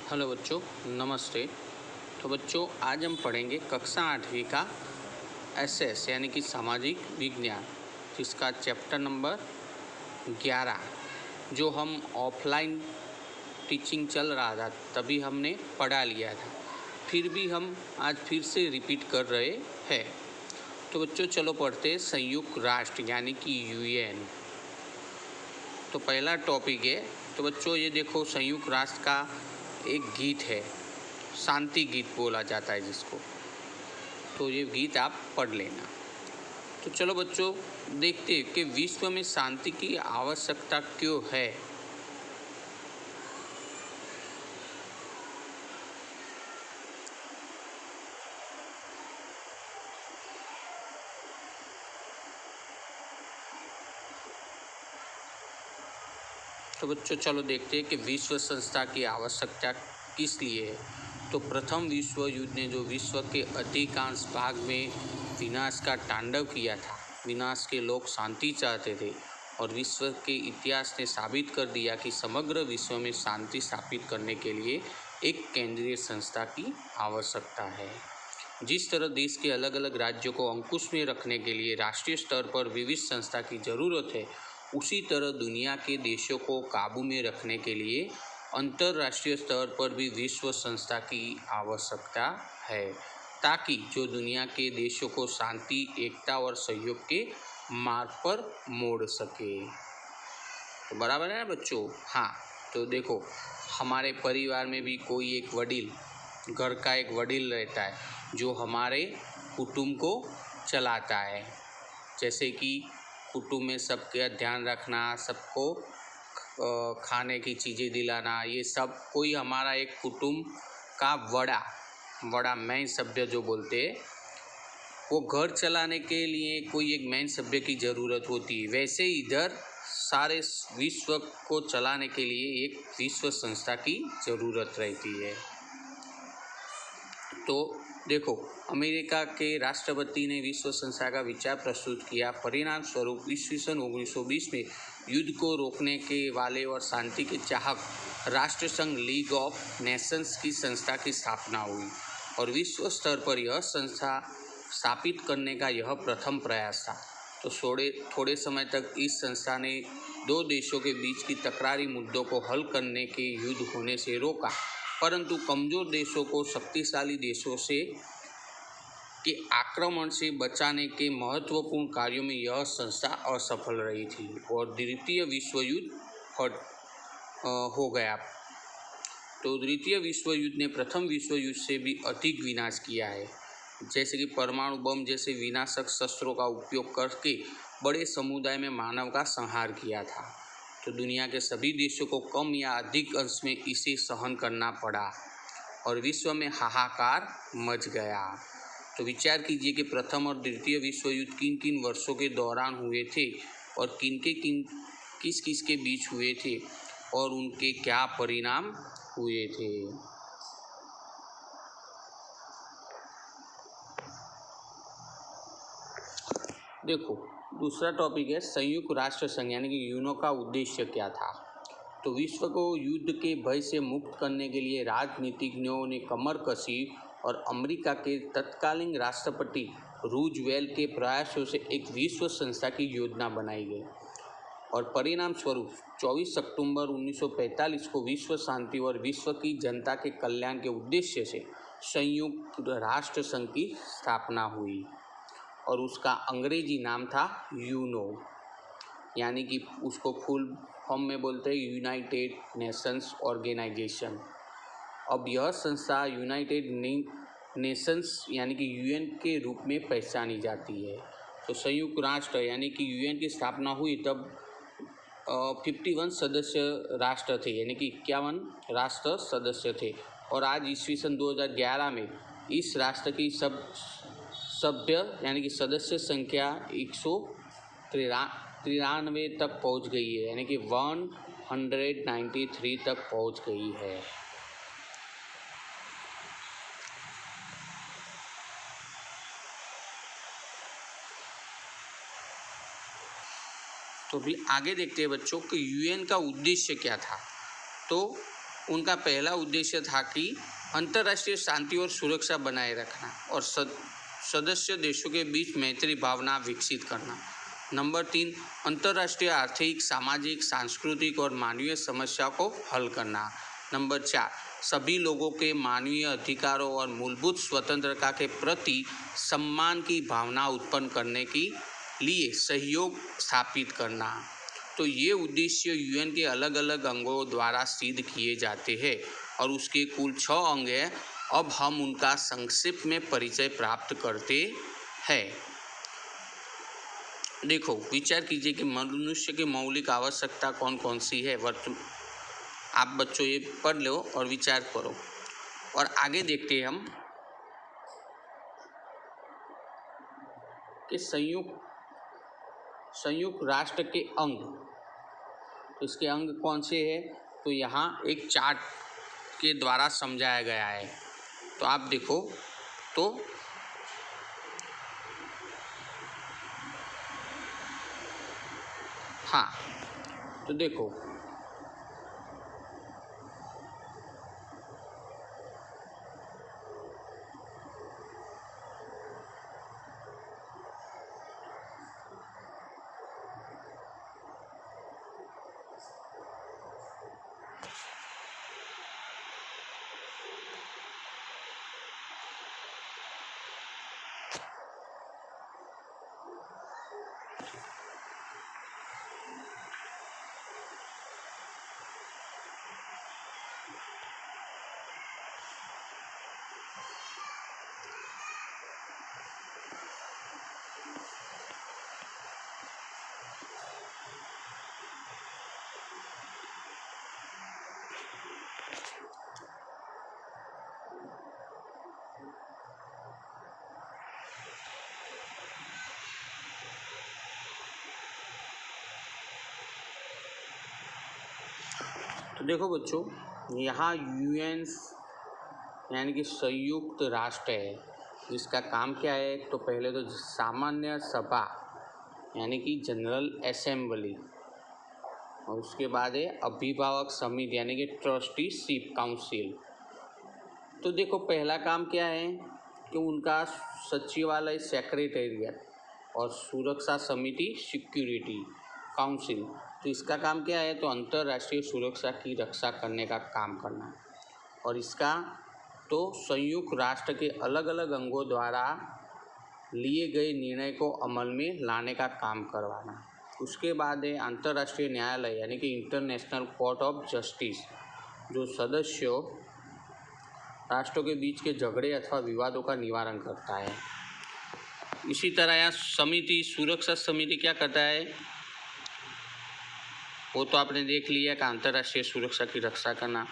Hello बच्चों, नमस्ते। तो बच्चों, आज हम पढ़ेंगे कक्षा 8वीं का एसएस यानी कि सामाजिक विज्ञान, जिसका चैप्टर नंबर 11 जो हम ऑफलाइन टीचिंग चल रहा था तभी हमने पढ़ा लिया था, फिर भी हम आज फिर से रिपीट कर रहे हैं। तो बच्चों चलो पढ़ते हैं संयुक्त राष्ट्र यानी कि यूएन। तो पहला टॉपिक है, तो बच्चों ये देखो, संयुक्त राष्ट्र का एक गीत है, शांति गीत बोला जाता है जिसको, तो ये गीत आप पढ़ लेना। तो चलो बच्चों देखते हैं कि विश्व में शांति की आवश्यकता क्यों है। तो बच्चों चलो देखते हैं कि विश्व संस्था की आवश्यकता किस लिए है। तो प्रथम विश्व युद्ध ने जो विश्व के अधिकांश भाग में विनाश का तांडव किया था, विनाश के लोग शांति चाहते थे और विश्व के इतिहास ने साबित कर दिया कि समग्र विश्व में शांति स्थापित करने के लिए एक केंद्रीय संस्था की आवश्यकता है। जिस तरह देश के अलग अलग राज्यों को अंकुश में रखने के लिए राष्ट्रीय स्तर पर विविध संस्था की ज़रूरत है, उसी तरह दुनिया के देशों को काबू में रखने के लिए अंतर्राष्ट्रीय स्तर पर भी विश्व संस्था की आवश्यकता है, ताकि जो दुनिया के देशों को शांति, एकता और सहयोग के मार्ग पर मोड़ सके। तो बराबर है ना बच्चों? हाँ। तो देखो, हमारे परिवार में भी कोई एक वडील, घर का एक वडील रहता है जो हमारे कुटुंब को चलाता है, जैसे कि कुटुंब में सबका ध्यान रखना, सबको खाने की चीज़ें दिलाना, ये सब कोई हमारा एक कुटुंब का बड़ा मेन सभ्य जो बोलते हैं, वो घर चलाने के लिए कोई एक मेन सभ्य की ज़रूरत होती है। वैसे इधर सारे विश्व को चलाने के लिए एक विश्व संस्था की ज़रूरत रहती है। तो देखो, अमेरिका के राष्ट्रपति ने विश्व संस्था का विचार प्रस्तुत किया। परिणाम स्वरूप ईस्वीसन 1920 में युद्ध को रोकने के वाले और शांति के चाहक राष्ट्र संघ लीग ऑफ नेशंस की संस्था की स्थापना हुई और विश्व स्तर पर यह संस्था स्थापित करने का यह प्रथम प्रयास था। तो थोड़े समय तक इस संस्था ने दो देशों के बीच की तकरारी मुद्दों को हल करने के युद्ध होने से रोका, परंतु कमज़ोर देशों को शक्तिशाली देशों से के आक्रमण से बचाने के महत्वपूर्ण कार्यों में यह संस्था असफल रही थी और द्वितीय विश्व युद्ध हो गया। तो द्वितीय विश्व युद्ध ने प्रथम विश्व युद्ध से भी अधिक विनाश किया है, जैसे कि परमाणु बम जैसे विनाशक शस्त्रों का उपयोग करके बड़े समुदाय में मानव का संहार किया था। तो दुनिया के सभी देशों को कम या अधिक अंश में इसे सहन करना पड़ा और विश्व में हाहाकार मच गया। तो विचार कीजिए कि प्रथम और द्वितीय विश्व युद्ध किन किन वर्षों के दौरान हुए थे और किस किस के बीच हुए थे और उनके क्या परिणाम हुए थे। देखो, दूसरा टॉपिक है संयुक्त राष्ट्र संघ यानी कि यूएन का उद्देश्य क्या था। तो विश्व को युद्ध के भय से मुक्त करने के लिए राजनीतिज्ञों ने कमर कसी और अमेरिका के तत्कालीन राष्ट्रपति रूजवेल्ट के प्रयासों से एक विश्व संस्था की योजना बनाई गई और परिणाम स्वरूप 24 अक्टूबर 1945 को विश्व शांति और विश्व की जनता के कल्याण के उद्देश्य से संयुक्त राष्ट्र संघ की स्थापना हुई और उसका अंग्रेजी नाम था यूनो, यानी कि उसको फुल फॉर्म में बोलते हैं यूनाइटेड नेशंस ऑर्गेनाइजेशन। अब यह संस्था यूनाइटेड नेशंस यानी कि यूएन के रूप में पहचानी जाती है। तो संयुक्त राष्ट्र यानी कि यूएन की स्थापना हुई तब 51 सदस्य राष्ट्र थे, यानी कि 51 राष्ट्र सदस्य थे और आज ईस्वीसन 2011 में इस राष्ट्र की सभ्य यानी कि सदस्य संख्या 193 तक पहुंच गई है, यानी कि 193 तक पहुंच गई है। तो भी आगे देखते हैं बच्चों कि यूएन का उद्देश्य क्या था। तो उनका पहला उद्देश्य था कि अंतर्राष्ट्रीय शांति और सुरक्षा बनाए रखना और सदस्य देशों के बीच मैत्री भावना विकसित करना। नंबर 3, अंतर्राष्ट्रीय आर्थिक, सामाजिक, सांस्कृतिक और मानवीय समस्या को हल करना। नंबर 4, सभी लोगों के मानवीय अधिकारों और मूलभूत स्वतंत्रता के प्रति सम्मान की भावना उत्पन्न करने के लिए सहयोग स्थापित करना। तो ये उद्देश्य यूएन के अलग अलग अंगों द्वारा सिद्ध किए जाते हैं और उसके कुल 6 अंग हैं। अब हम उनका संक्षिप्त में परिचय प्राप्त करते हैं। देखो, विचार कीजिए कि मनुष्य की मौलिक आवश्यकता कौन कौन सी है। आप बच्चों ये पढ़ लो और विचार करो और आगे देखते हैं हम कि संयुक्त राष्ट्र के अंग, तो इसके अंग कौन से हैं, तो यहाँ एक चार्ट के द्वारा समझाया गया है। तो आप देखो, तो हाँ, तो देखो देखो बच्चों, यहाँ यूएन यानी कि संयुक्त राष्ट्र है, जिसका काम क्या है, तो पहले तो सामान्य सभा यानी कि जनरल असेंबली, और उसके बाद है अभिभावक समिति यानी कि ट्रस्टीशिप काउंसिल। तो देखो, पहला काम क्या है कि उनका सचिवालय सेक्रेटेरिएट और सुरक्षा समिति सिक्योरिटी काउंसिल, तो इसका काम क्या है, तो अंतर्राष्ट्रीय सुरक्षा की रक्षा करने का काम करना। और इसका तो संयुक्त राष्ट्र के अलग अलग अंगों द्वारा लिए गए निर्णय को अमल में लाने का काम करवाना। उसके बाद है अंतर्राष्ट्रीय न्यायालय यानी कि इंटरनेशनल कोर्ट ऑफ जस्टिस, जो सदस्यों राष्ट्रों के बीच के झगड़े अथवा विवादों का निवारण करता है। इसी तरह यहाँ समिति, सुरक्षा समिति क्या करता है, वो तो आपने देख लिया कि अंतर्राष्ट्रीय सुरक्षा की रक्षा करना।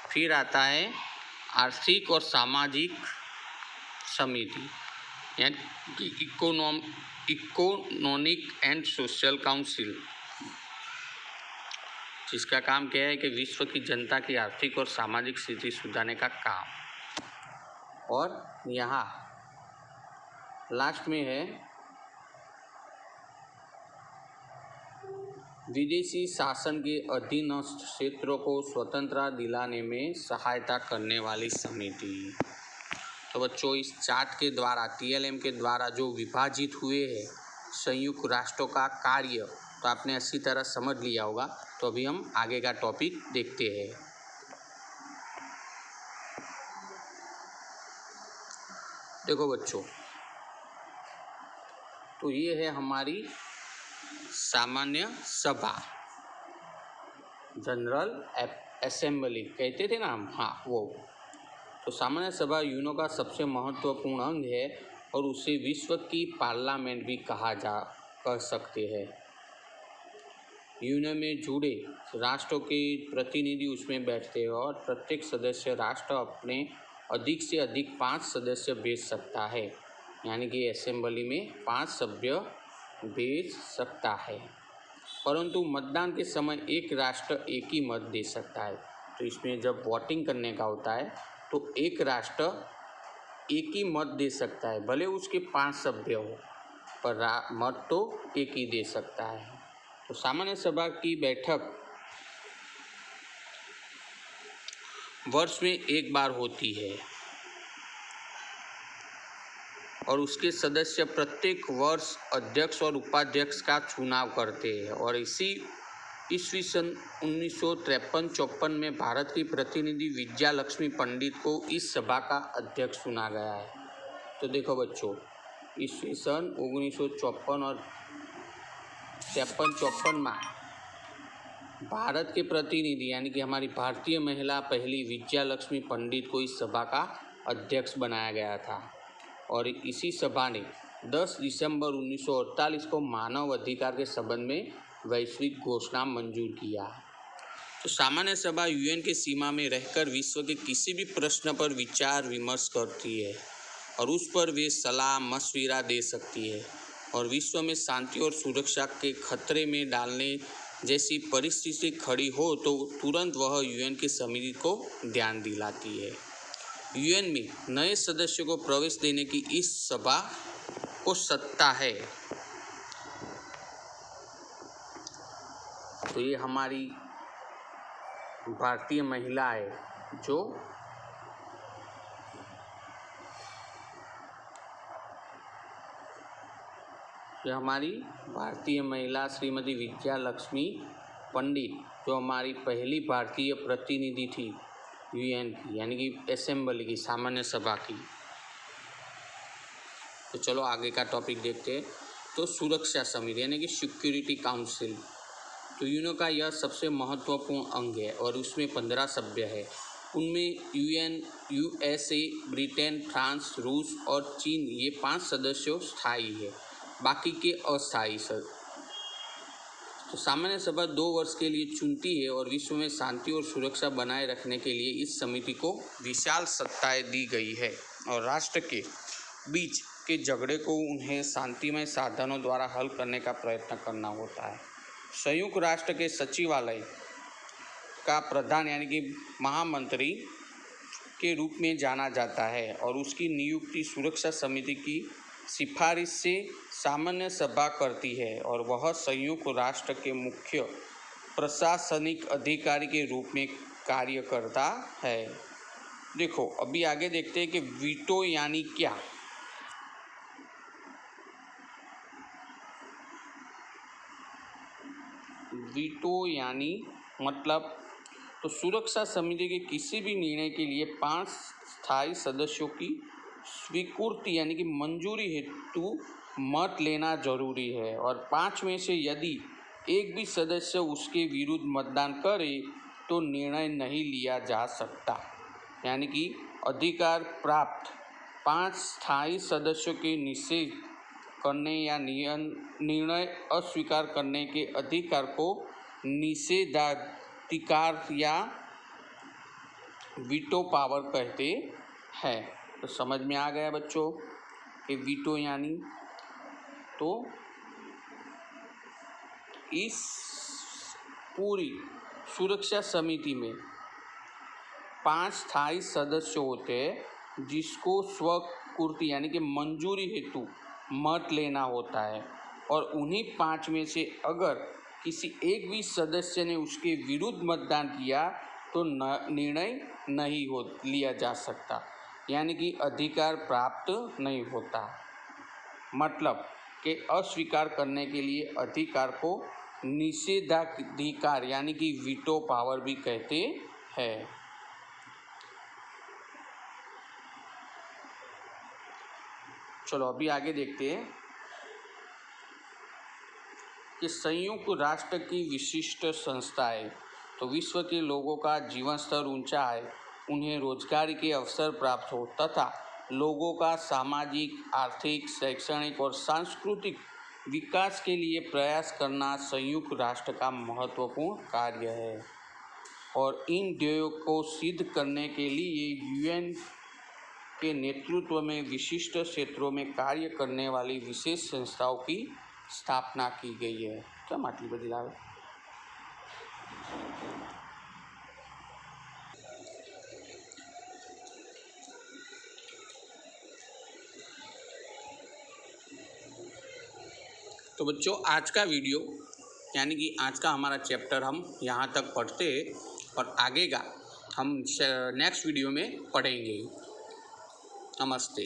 फिर आता है आर्थिक और सामाजिक समिति यानी कि इकोनॉमिक एंड सोशल काउंसिल, जिसका काम क्या है कि विश्व की जनता की आर्थिक और सामाजिक स्थिति सुधारने का काम। और यहाँ लास्ट में है विदेशी शासन के अधीनस्थ क्षेत्रों को स्वतंत्रता दिलाने में सहायता करने वाली समिति। तो बच्चों, इस चार्ट के द्वारा, TLM के द्वारा जो विभाजित हुए हैं संयुक्त राष्ट्रों का कार्य, तो आपने अच्छी तरह समझ लिया होगा। तो अभी हम आगे का टॉपिक देखते हैं। देखो बच्चों, तो ये है हमारी सामान्य सभा, जनरल असेंबली कहते थे ना हम, हाँ वो। तो सामान्य सभा यूएन का सबसे महत्वपूर्ण अंग है और उसे विश्व की पार्लियामेंट भी कह सकते हैं। यूएन में जुड़े राष्ट्रों के प्रतिनिधि उसमें बैठते हैं और प्रत्येक सदस्य राष्ट्र अपने अधिक से अधिक 5 सदस्य भेज सकता है, यानी कि असेंबली में 5 सभ्य भेज सकता है। परंतु मतदान के समय एक राष्ट्र एक ही मत दे सकता है। तो इसमें जब वोटिंग करने का होता है तो एक राष्ट्र एक ही मत दे सकता है, भले उसके 5 सभ्य हो, पर मत तो एक ही दे सकता है। तो सामान्य सभा की बैठक वर्ष में एक बार होती है और उसके सदस्य प्रत्येक वर्ष अध्यक्ष और उपाध्यक्ष का चुनाव करते हैं। और ईस्वी सन 1953-54 में भारत की प्रतिनिधि विजया लक्ष्मी पंडित को इस सभा का अध्यक्ष चुना गया है। तो देखो बच्चों, ईस्वी सन 1954 और 53-54 में भारत के प्रतिनिधि यानी कि हमारी भारतीय महिला पहली विजया लक्ष्मी पंडित को इस सभा का अध्यक्ष बनाया गया था। और इसी सभा ने 10 दिसंबर 1948 को मानव अधिकार के संबंध में वैश्विक घोषणा मंजूर किया। तो सामान्य सभा यूएन के सीमा में रहकर विश्व के किसी भी प्रश्न पर विचार विमर्श करती है और उस पर वे सलाह मशविरा दे सकती है। और विश्व में शांति और सुरक्षा के खतरे में डालने जैसी परिस्थिति खड़ी हो तो तुरंत वह यूएन की समिति को ध्यान दिलाती है। यूएन में नए सदस्यों को प्रवेश देने की इस सभा को सत्ता है। तो ये हमारी भारतीय महिला है जो हमारी भारतीय महिला श्रीमती विजया लक्ष्मी पंडित जो हमारी पहली भारतीय प्रतिनिधि थी यूएन की यानी कि असेंबली की सामान्य सभा की। तो चलो आगे का टॉपिक देखते हैं। तो सुरक्षा समिति यानी कि सिक्योरिटी काउंसिल, तो यूएन का यह सबसे महत्वपूर्ण अंग है और उसमें 15 सभ्य है। उनमें यूएन, यूएसए, ब्रिटेन, फ्रांस, रूस और चीन ये 5 सदस्य स्थायी है, बाकी के अस्थायी सदस्य। तो सामान्य सभा 2 वर्ष के लिए चुनती है और विश्व में शांति और सुरक्षा बनाए रखने के लिए इस समिति को विशाल सत्ताएं दी गई है और राष्ट्र के बीच के झगड़े को उन्हें शांतिमय साधनों द्वारा हल करने का प्रयत्न करना होता है। संयुक्त राष्ट्र के सचिवालय का प्रधान यानी कि महामंत्री के रूप में जाना जाता है और उसकी नियुक्ति सुरक्षा समिति की सिफारिश से सामान्य सभा करती है और वह संयुक्त राष्ट्र के मुख्य प्रशासनिक अधिकारी के रूप में कार्य करता है। देखो अभी आगे देखते हैं कि वीटो यानी क्या। वीटो यानी मतलब तो सुरक्षा समिति के किसी भी निर्णय के लिए 5 स्थायी सदस्यों की स्वीकृति यानी कि मंजूरी हेतु मत लेना जरूरी है और 5 में से यदि एक भी सदस्य उसके विरुद्ध मतदान करे तो निर्णय नहीं लिया जा सकता। यानी कि अधिकार प्राप्त 5 स्थायी सदस्यों के निषेध करने या निर्णय अस्वीकार करने के अधिकार को निषेधाधिकार या वीटो पावर कहते हैं। तो समझ में आ गया बच्चों कि वीटो यानी तो इस पूरी सुरक्षा समिति में 5 स्थायी सदस्य होते हैं जिसको स्वीकृति यानी कि मंजूरी हेतु मत लेना होता है और उन्हीं 5 में से अगर किसी एक भी सदस्य ने उसके विरुद्ध मतदान किया तो निर्णय नहीं लिया जा सकता यानी कि अधिकार प्राप्त नहीं होता। मतलब कि अस्वीकार करने के लिए अधिकार को निषेधाधिकार यानी कि वीटो पावर भी कहते हैं। चलो अभी आगे देखते हैं कि संयुक्त राष्ट्र की विशिष्ट संस्थाएं तो विश्व के लोगों का जीवन स्तर ऊंचा है, उन्हें रोजगार के अवसर प्राप्त हो तथा लोगों का सामाजिक, आर्थिक, शैक्षणिक और सांस्कृतिक विकास के लिए प्रयास करना संयुक्त राष्ट्र का महत्वपूर्ण कार्य है। और इन ध्येयों को सिद्ध करने के लिए यूएन के नेतृत्व में विशिष्ट क्षेत्रों में कार्य करने वाली विशेष संस्थाओं की स्थापना की गई है। क्या माटली बदलाव तो बच्चों आज का वीडियो यानी कि आज का हमारा चैप्टर हम यहाँ तक पढ़ते हैं और आगे का हम नेक्स्ट वीडियो में पढ़ेंगे। नमस्ते।